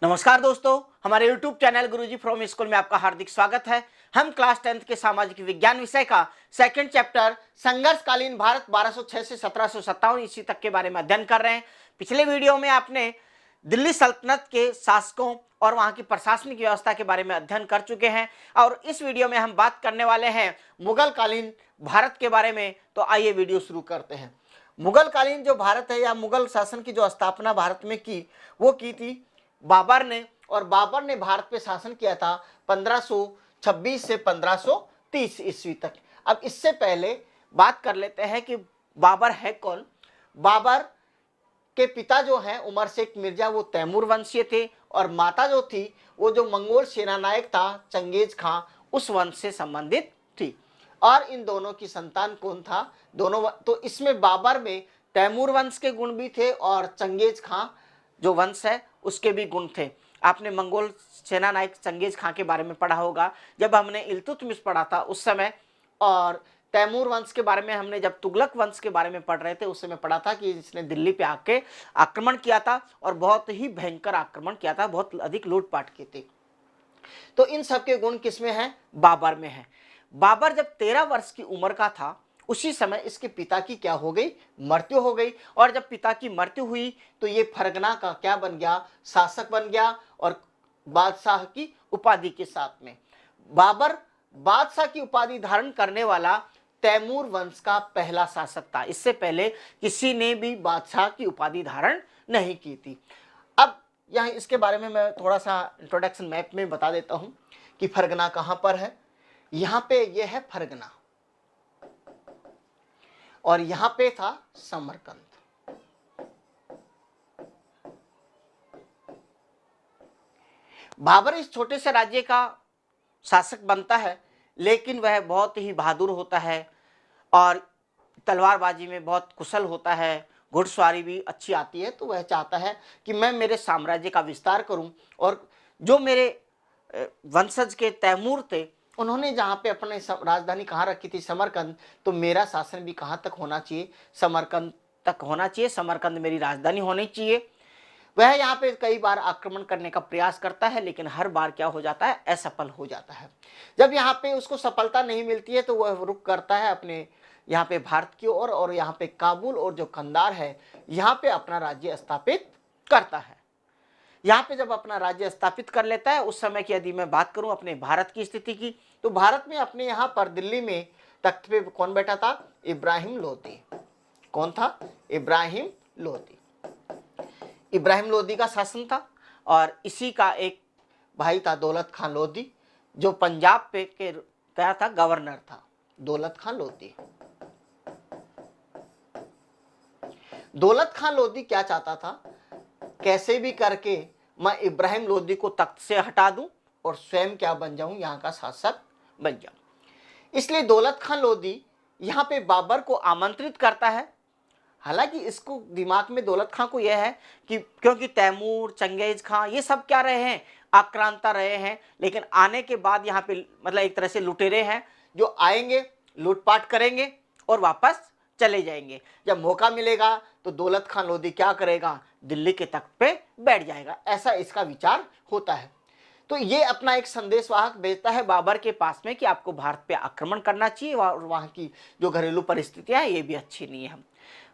नमस्कार दोस्तों, हमारे YouTube channel Guruji from school में आपका हार्दिक स्वागत है। हम क्लास 10th के सामाजिक विज्ञान विषय का सेकंड चैप्टर संघर्षकालीन भारत 1206 से 1757 ईस्वी तक के बारे में अध्ययन कर रहे हैं। पिछले वीडियो में आपने दिल्ली सल्तनत के शासकों और वहां की प्रशासनिक व्यवस्था के बारे में अध्ययन कर चुके हैं और इस वीडियो में हम बात करने वाले हैं मुगल कालीन भारत के बारे में। तो आइए वीडियो शुरू करते हैं। मुगल कालीन जो भारत है या मुगल शासन की जो स्थापना भारत में की वो की थी बाबर ने, और बाबर ने भारत पे शासन किया था 1526 से 1530 ईस्वी तक। अब इससे पहले बात कर लेते हैं कि बाबर है कौन। बाबर के पिता जो हैं उमर शेख मिर्जा, वो तैमूर वंशीय थे, और माता जो थी वो जो मंगोल सेनानायक था चंगेज खां, उस वंश से संबंधित थी। और इन दोनों की संतान कौन था? दोनों तो इसमें बाबर में तैमूर वंश के गुण भी थे और चंगेज खां जो वंश है उसके भी गुण थे। आपने मंगोल सेनानायक चंगेज खां के बारे में पढ़ा होगा जब हमने इल्तुतमिश पढ़ा था उस समय, और तैमूर वंश के बारे में हमने जब तुगलक वंश के बारे में पढ़ रहे थे उस समय पढ़ा था कि इसने दिल्ली पे आके आक्रमण किया था और बहुत ही भयंकर आक्रमण किया था, बहुत अधिक लूटपाट की थी। तो इन सब के गुण किसमें हैं? बाबर में है। बाबर जब 13 वर्ष की उम्र का था उसी समय इसके पिता की क्या हो गई? मृत्यु हो गई। और जब पिता की मृत्यु हुई तो ये फरगना का क्या बन गया? शासक बन गया, और बादशाह की उपाधि के साथ में। बाबर बादशाह की उपाधि धारण करने वाला तैमूर वंश का पहला शासक था। इससे पहले किसी ने भी बादशाह की उपाधि धारण नहीं की थी। अब यहाँ इसके बारे में मैं थोड़ा सा इंट्रोडक्शन मैप में बता देता हूं कि फरगना कहां पर है। यहाँ पे यह है फरगना, और यहां पे था समरकंद। बाबर इस छोटे से राज्य का शासक बनता है, लेकिन वह बहुत ही बहादुर होता है और तलवारबाजी में बहुत कुशल होता है, घुड़सवारी भी अच्छी आती है। तो वह चाहता है कि मैं मेरे साम्राज्य का विस्तार करूं, और जो मेरे वंशज के तैमूर थे उन्होंने जहाँ पे अपने राजधानी कहाँ रखी थी? समरकंद। तो मेरा शासन भी कहाँ तक होना चाहिए? समरकंद तक होना चाहिए। समरकंद मेरी राजधानी होनी चाहिए। वह यहाँ पे कई बार आक्रमण करने का प्रयास करता है, लेकिन हर बार क्या हो जाता है? असफल हो जाता है। जब यहाँ पे उसको सफलता नहीं मिलती है तो वह रुख करता है अपने यहाँ पे भारत की ओर, और यहाँ पे काबुल और जो कंधार है यहाँ पे अपना राज्य स्थापित करता है। यहाँ पे जब अपना राज्य स्थापित कर लेता है उस समय की यदि मैं बात करूं अपने भारत की स्थिति की, तो भारत में अपने यहाँ पर दिल्ली में तख्त पे कौन बैठा था? इब्राहिम लोदी। कौन था? इब्राहिम लोदी। इब्राहिम लोदी का शासन था, और इसी का एक भाई था दौलत खान लोदी, जो पंजाब पे के क्या था? गवर्नर था दौलत खान लोदी। दौलत खान लोदी क्या चाहता था? कैसे भी करके मैं इब्राहिम लोदी को तख्त से हटा दूं और स्वयं क्या बन जाऊं? यहाँ का शासक बन जाऊं। इसलिए दौलत खान लोदी यहाँ पे बाबर को आमंत्रित करता है। हालांकि इसको दिमाग में दौलत खां को यह है कि क्योंकि तैमूर चंगेज खां ये सब क्या रहे हैं? आक्रांता रहे हैं, लेकिन आने के बाद यहाँ पे मतलब एक तरह से लुटेरे हैं जो आएंगे, लूटपाट करेंगे और वापस चले जाएंगे। जब मौका मिलेगा तो दौलत खान लोदी क्या करेगा? दिल्ली के तख्त पे बैठ जाएगा। ऐसा इसका विचार होता है। तो ये अपना एक संदेशवाहक भेजता है बाबर के पास में कि आपको भारत पे आक्रमण करना चाहिए, और वहाँ की जो घरेलू परिस्थितियां हैं ये भी अच्छी नहीं है।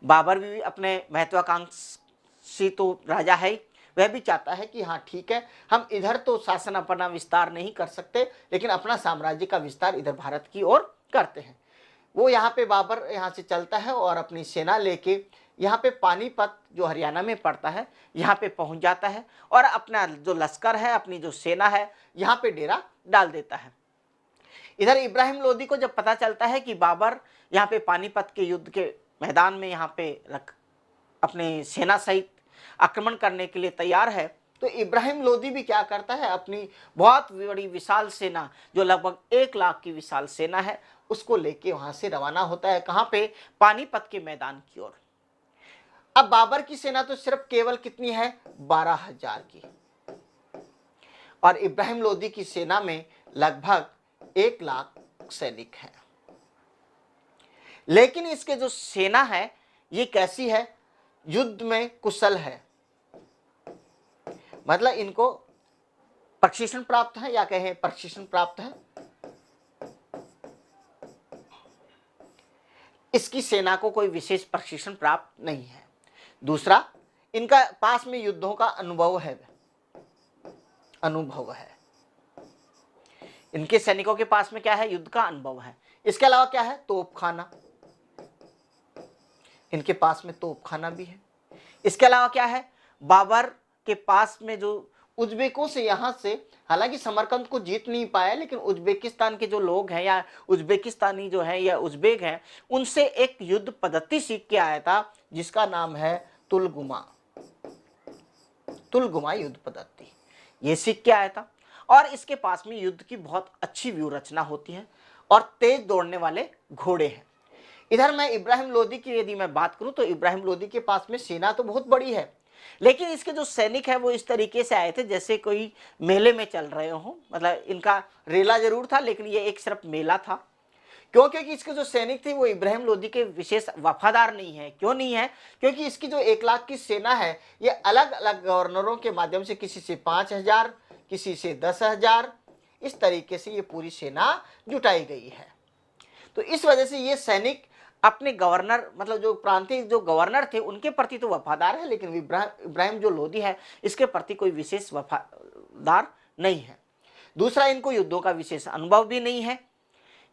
बाबर भी अपने महत्वाकांक्षी तो राजा है, वह भी चाहता है कि हाँ ठीक है, हम इधर तो शासन अपना विस्तार नहीं कर सकते, लेकिन अपना साम्राज्य का विस्तार इधर भारत की ओर करते हैं। वो यहाँ पे बाबर यहाँ से चलता है और अपनी सेना लेके यहाँ पे पानीपत जो हरियाणा में पड़ता है यहाँ पे पहुँच जाता है, और अपना जो लश्कर है, अपनी जो सेना है यहाँ पे डेरा डाल देता है। इधर इब्राहिम लोदी को जब पता चलता है कि बाबर यहाँ पे पानीपत के युद्ध के मैदान में यहाँ पे अपने सेना सहित आक्रमण करने के लिए तैयार है, तो इब्राहिम लोदी भी क्या करता है? अपनी बहुत बड़ी विशाल सेना जो लगभग 1 लाख की विशाल सेना है उसको लेके वहां से रवाना होता है। कहां पे? पानीपत के मैदान की ओर। अब बाबर की सेना तो सिर्फ केवल कितनी है? 12,000 की, और इब्राहिम लोदी की सेना में लगभग 1 लाख सैनिक हैं। लेकिन इसके जो सेना है ये कैसी है? युद्ध में कुशल है, मतलब इनको प्रशिक्षण प्राप्त है या कहें प्रशिक्षण प्राप्त है। इसकी सेना को कोई विशेष प्रशिक्षण प्राप्त नहीं है। दूसरा, इनका पास में युद्धों का अनुभव है, इनके सैनिकों के पास में क्या है, युद्ध का अनुभव है। इसके अलावा क्या है, तोपखाना, इनके पास में तोपखाना भी है। इसके अलावा क्या है, बाबर के पास में जो उज्बेकों से, यहां से हालांकि समरकंद को जीत नहीं पाया, लेकिन उज्बेकिस्तान के जो लोग हैं या उज्बेकिस्तानी जो है या उज्बेक हैं, उनसे एक युद्ध पद्धति सीख के आया था जिसका नाम है तुलगुमा युद्ध पद्धति, ये सीख के आया था। और इसके पास में युद्ध की बहुत अच्छी व्यू रचना होती है और तेज दौड़ने वाले घोड़े हैं। इधर मैं इब्राहिम लोदी की यदि मैं बात करूं तो इब्राहिम लोदी के पास में सेना तो बहुत बड़ी है, लेकिन इसके जो सैनिक है वो इस तरीके से आए थे जैसे कोई मेले में चल रहे हो। मतलब इनका रेला जरूर था, लेकिन ये एक सिर्फ मेला था। क्यों? क्योंकि इसके जो सैनिक थे वो इब्राहिम लोदी के विशेष वफादार नहीं है। क्यों नहीं है? क्योंकि इसकी जो 1 लाख की सेना है ये अलग अलग गवर्नरों के माध्यम से, किसी से 5,000, किसी से 10,000, इस तरीके से ये पूरी सेना जुटाई गई है। तो इस वजह से ये सैनिक अपने गवर्नर, मतलब जो प्रांतीय जो गवर्नर थे उनके प्रति तो वफादार है, लेकिन इब्राहिम जो लोदी है इसके प्रति कोई विशेष वफादार नहीं है। दूसरा, इनको युद्धों का विशेष अनुभव भी नहीं है।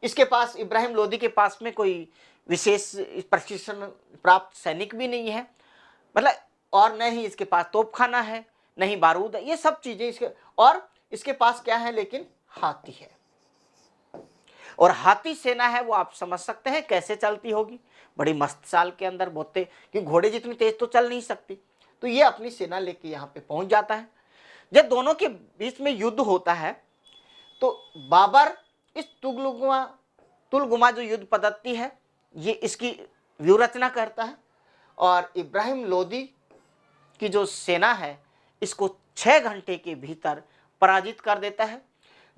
इसके पास, इब्राहिम लोदी के पास में कोई विशेष प्रशिक्षण प्राप्त सैनिक भी नहीं है, मतलब, और न ही इसके पास तोपखाना है, न ही बारूद है, ये सब चीजें इसके। और इसके पास क्या है, लेकिन हाथी है। और हाथी सेना है वो आप समझ सकते हैं कैसे चलती होगी, बड़ी मस्त चाल के अंदर बोलते, कि घोड़े जितनी तेज तो चल नहीं सकती। तो ये अपनी सेना लेके यहाँ पे पहुंच जाता है। जब दोनों के बीच में युद्ध होता है तो बाबर इस तुलगुमा जो युद्ध पद्धति है ये इसकी व्यू रचना करता है, और इब्राहिम लोदी की जो सेना है इसको 6 घंटे के भीतर पराजित कर देता है।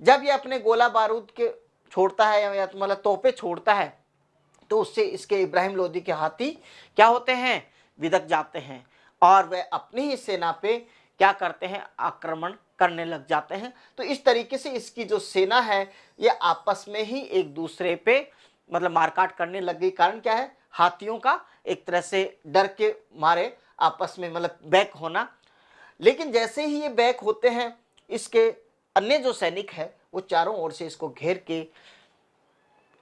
जब ये अपने गोला बारूद के छोड़ता है या मतलब तोपे छोड़ता है तो उससे इसके इब्राहिम लोदी के हाथी क्या होते हैं, विदक जाते हैं, और वे अपनी ही सेना पे क्या करते हैं, आक्रमण करने लग जाते हैं। तो इस तरीके से इसकी जो सेना है ये आपस में ही एक दूसरे पे मतलब मारकाट करने लग गई। कारण क्या है, हाथियों का एक तरह से डर के मारे आपस में मतलब बैक होना। लेकिन जैसे ही ये बैक होते हैं, इसके अन्य जो सैनिक है वो चारों ओर से इसको घेर के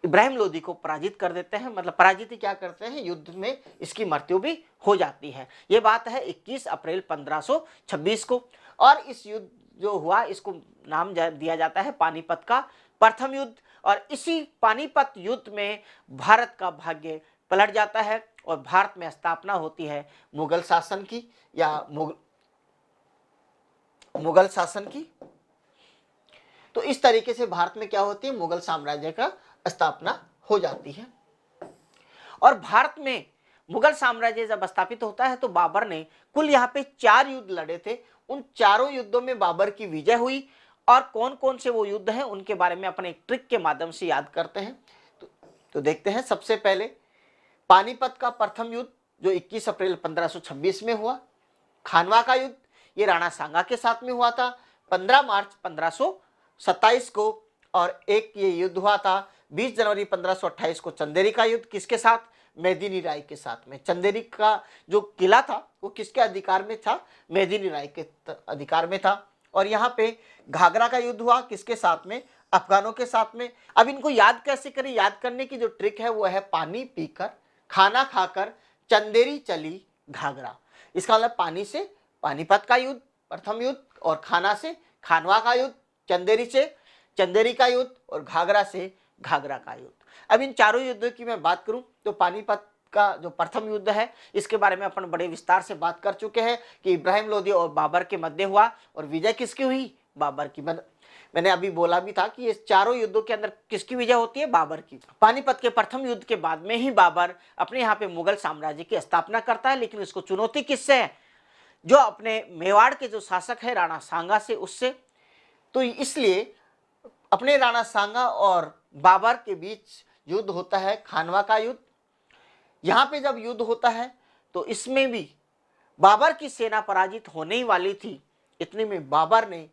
इब्राहिम लोदी को पराजित कर देते हैं। मतलब पराजित ही क्या करते हैं, युद्ध में इसकी मृत्यु भी हो जाती है। ये बात है 21 अप्रैल 1526 को। और इस युद्ध जो हुआ इसको नाम दिया जाता है पानीपत का प्रथम युद्ध। और इसी पानीपत युद्ध में भारत का भाग्य पलट जाता है और भारत में स्थापना होती है मुगल शासन की, या मुगल शासन की। तो इस तरीके से भारत में क्या होती है, मुगल साम्राज्य का स्थापना हो जाती है। और भारत में मुगल साम्राज्य जब स्थापित होता है तो बाबर ने कुल यहाँ पे 4 युद्ध लड़े थे। उन चारों युद्धों में बाबर की विजय हुई। और कौन कौन से वो युद्ध हैं उनके बारे में अपने एक ट्रिक के माध्यम से याद करते हैं। तो देखते हैं। सबसे पहले पानीपत का प्रथम युद्ध जो 21 अप्रैल 1526 में हुआ। खानवा का युद्ध ये राणा सांगा के साथ में हुआ था 15 मार्च 1527 को। और एक ये युद्ध हुआ था 20 जनवरी 1528 को चंदेरी का युद्ध, किसके साथ, मेदिनी राय के साथ में। चंदेरी का जो किला था वो किसके अधिकार में था, मेदिनी राय के अधिकार में था। और यहाँ पे घाघरा का युद्ध हुआ किसके साथ में, अफगानों के साथ में। अब इनको याद कैसे करें, याद करने की जो ट्रिक है वो है पानी पीकर, खाना खाकर, चंदेरी चली घाघरा। इसका मतलब पानी से पानीपत का युद्ध प्रथम युद्ध, और खाना से खानवा का युद्ध, चंदेरी से चंदेरी का युद्ध, और घाघरा से घाघरा का युद्ध। अब इन चारों युद्धों की मैं बात करूं तो पानीपत का जो प्रथम युद्ध है इसके बारे में अपन बड़े विस्तार से बात कर चुके हैं कि इब्राहिम लोदी और बाबर के मध्य हुआ, और विजय किसकी हुई, बाबर की। मैंने अभी बोला भी था कि ये चारों युद्धों के अंदर किसकी विजय होती है, बाबर की। पानीपत के प्रथम युद्ध के बाद में ही बाबर अपने यहाँ पे मुगल साम्राज्य की स्थापना करता है। लेकिन इसको चुनौती किससे है, जो अपने मेवाड़ के जो शासक है राणा सांगा से, उससे। तो इसलिए अपने राणा सांगा और बाबर के बीच युद्ध होता है खानवा का युद्ध। यहाँ पे जब युद्ध होता है तो इसमें भी बाबर की सेना पराजित होने ही वाली थी, इतने में बाबर ने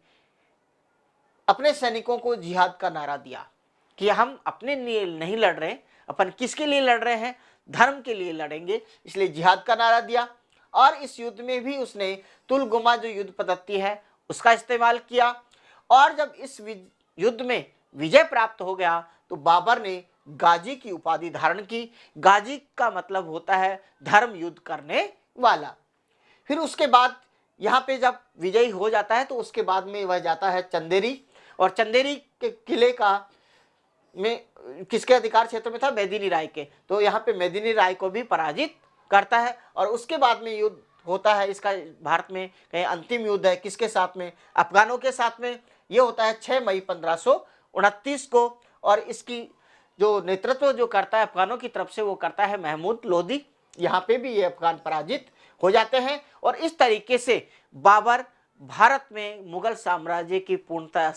अपने सैनिकों को जिहाद का नारा दिया कि हम अपने लिए नहीं लड़ रहे, अपन किसके लिए लड़ रहे हैं, धर्म के लिए लड़ेंगे, इसलिए जिहाद का नारा दिया। और इस युद्ध में भी उसने तुलगुमा जो युद्ध पद्धति है उसका इस्तेमाल किया। और जब इस युद्ध में विजय प्राप्त हो गया तो बाबर ने गाजी की उपाधि धारण की। गाजी का मतलब होता है धर्म युद्ध करने वाला। फिर उसके बाद यहाँ पे जब विजयी हो जाता है तो उसके बाद में वह जाता है चंदेरी, और चंदेरी के किले का में किसके अधिकार क्षेत्र में था, मेदिनी राय के। तो यहाँ पे मेदिनी राय को भी पराजित करता है। और उसके बाद में युद्ध होता है इसका भारत में कहीं अंतिम युद्ध है किसके साथ में, अफगानों के साथ में। ये होता है 6 मई 1529 को। और इसकी जो नेतृत्व जो करता है अफगानों की तरफ से वो करता है महमूद लोदी। यहाँ पे भी ये अफगान पराजित हो जाते हैं। और इस तरीके से बाबर भारत में मुगल साम्राज्य की पूर्णतः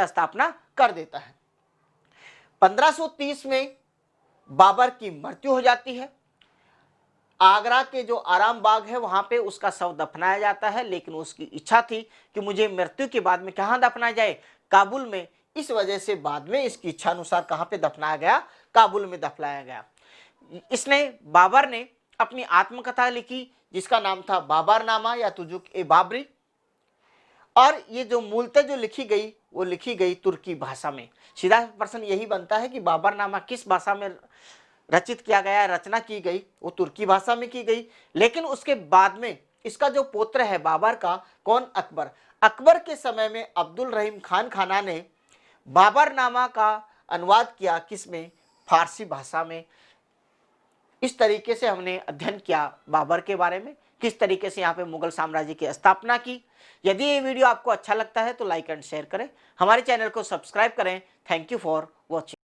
स्थापना कर देता है। 1530 में बाबर की मृत्यु हो जाती है। आगरा के जो आराम बाग है वहां पे उसका शव दफनाया जाता है, लेकिन उसकी इच्छा थी कि मुझे मृत्यु के बाद में कहाँ दफनाया जाए, काबुल में। इस वजह से बाद में इसकी इच्छा अनुसार कहाँ पे दफनाया गया, काबुल में दफनाया गया। इसने बाबर ने अपनी आत्मकथा लिखी जिसका नाम था बाबरनामा या तुजुक ए बाबरी। और ये जो मूलतः जो लिखी गई वो लिखी गई तुर्की भाषा में। सीधा प्रश्न यही बनता है कि बाबरनामा किस भाषा में रचित किया गया, रचना की गई, वो तुर्की भाषा में की गई। लेकिन उसके बाद में इसका जो पुत्र है बाबर का, कौन, अकबर। अकबर के समय में अब्दुल रहीम खान खाना ने बाबरनामा का अनुवाद किया किसमें, फारसी भाषा में। इस तरीके से हमने अध्ययन किया बाबर के बारे में, किस तरीके से यहाँ पे मुगल साम्राज्य की स्थापना की। यदि ये वीडियो आपको अच्छा लगता है तो लाइक एंड शेयर करें, हमारे चैनल को सब्सक्राइब करें। Thank you for watching.